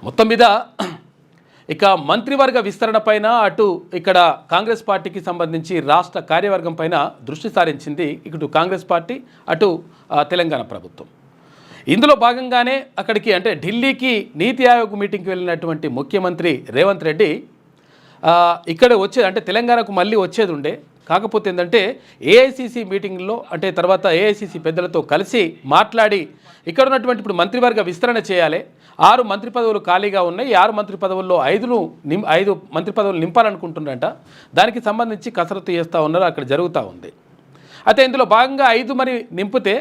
మొత్తం మీద ఇక మంత్రివర్గ విస్తరణ పైన అటు ఇక్కడ కాంగ్రెస్ పార్టీకి సంబంధించి రాష్ట్ర కార్యవర్గం పైన దృష్టి సారించింది ఇటు కాంగ్రెస్ పార్టీ అటు తెలంగాణ ప్రభుత్వం. ఇందులో భాగంగానే అక్కడికి అంటే ఢిల్లీకి నీతి ఆయోగ్ మీటింగ్కి వెళ్ళినటువంటి ముఖ్యమంత్రి రేవంత్ రెడ్డి ఇక్కడ వచ్చేది అంటే తెలంగాణకు మళ్ళీ వచ్చేది ఉండే. కాకపోతే ఏంటంటే ఏఐసిసి మీటింగ్లో అంటే తర్వాత ఏఐసిసి పెద్దలతో కలిసి మాట్లాడి ఇక్కడ ఉన్నటువంటి ఇప్పుడు మంత్రివర్గ విస్తరణ చేయాలి, 6 మంత్రి పదవులు ఖాళీగా ఉన్నాయి, 6 మంత్రి పదవుల్లో 5 మంత్రి పదవులు నింపాలనుకుంటున్నారంట. దానికి సంబంధించి కసరత్తు చేస్తూ ఉన్నారు, అక్కడ జరుగుతూ ఉంది. అయితే ఇందులో భాగంగా 5 మరి నింపితే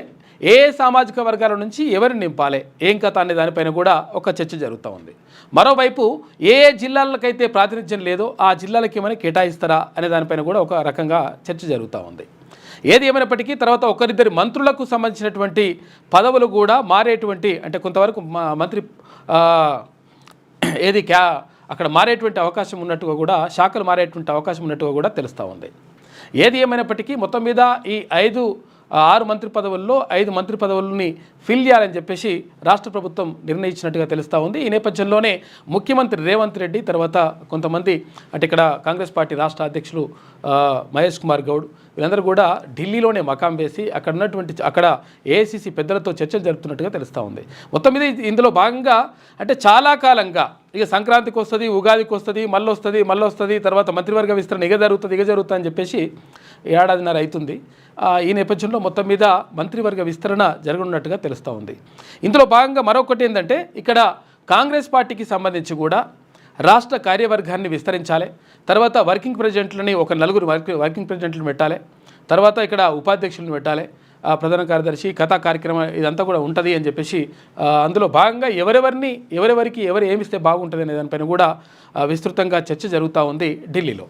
ఏ సామాజిక వర్గాల నుంచి ఎవరిని నింపాలి ఏం కథ అనే దానిపైన కూడా ఒక చర్చ జరుగుతూ ఉంది. మరోవైపు ఏ జిల్లాలకైతే ప్రాతినిధ్యం లేదో ఆ జిల్లాలకి ఏమైనా కేటాయిస్తారా అనే దానిపైన కూడా ఒక రకంగా చర్చ జరుగుతూ ఉంది. ఏది ఏమైనప్పటికీ తర్వాత ఒకరిద్దరి మంత్రులకు సంబంధించినటువంటి పదవులు కూడా మారేటువంటి అంటే కొంతవరకు మంత్రి అక్కడ మారేటువంటి అవకాశం ఉన్నట్టుగా కూడా శాఖలు మారేటువంటి అవకాశం ఉన్నట్టుగా కూడా తెలుస్తూ ఉంది. ఏది ఏమైనప్పటికీ మొత్తం మీద ఈ 6 మంత్రి పదవుల్లో 5 మంత్రి పదవులని ఫిల్ చేయాలని చెప్పేసి రాష్ట్ర ప్రభుత్వం నిర్ణయించినట్టుగా తెలుస్తూ ఉంది. ఈ నేపథ్యంలోనే ముఖ్యమంత్రి రేవంత్ రెడ్డి తర్వాత కొంతమంది అంటే ఇక్కడ కాంగ్రెస్ పార్టీ రాష్ట్ర అధ్యక్షులు మహేష్ కుమార్ గౌడ్ వీళ్ళందరూ కూడా ఢిల్లీలోనే మకాం వేసి అక్కడ ఏఐసిసి పెద్దలతో చర్చలు జరుపుతున్నట్టుగా తెలుస్తూ ఉంది. మొత్తం మీద ఇందులో భాగంగా అంటే చాలా కాలంగా ఇక సంక్రాంతికి వస్తుంది, ఉగాదికి వస్తుంది, మళ్ళీ వస్తుంది, తర్వాత మంత్రివర్గ విస్తరణ ఇక జరుగుతుంది అని చెప్పేసి ఏడాదిన్నర అవుతుంది. ఈ నేపథ్యంలో మొత్తం మీద మంత్రివర్గ విస్తరణ జరగనున్నట్టుగా తెలుస్తూ ఉంది. ఇందులో భాగంగా మరొకటి ఏంటంటే ఇక్కడ కాంగ్రెస్ పార్టీకి సంబంధించి కూడా రాష్ట్ర కార్యవర్గాన్ని విస్తరించాలి, తర్వాత వర్కింగ్ ప్రెసిడెంట్లని ఒక 4 వర్కింగ్ ప్రెసిడెంట్లను పెట్టాలి, తర్వాత ఇక్కడ ఉపాధ్యక్షులను పెట్టాలి, ప్రధాన కార్యదర్శి కథా కార్యక్రమం ఇదంతా కూడా ఉంటుంది అని చెప్పేసి అందులో భాగంగా ఎవరెవరికి ఎవరు ఏమిస్తే బాగుంటుంది అనే దానిపైన కూడా విస్తృతంగా చర్చ జరుగుతూ ఉంది ఢిల్లీలో.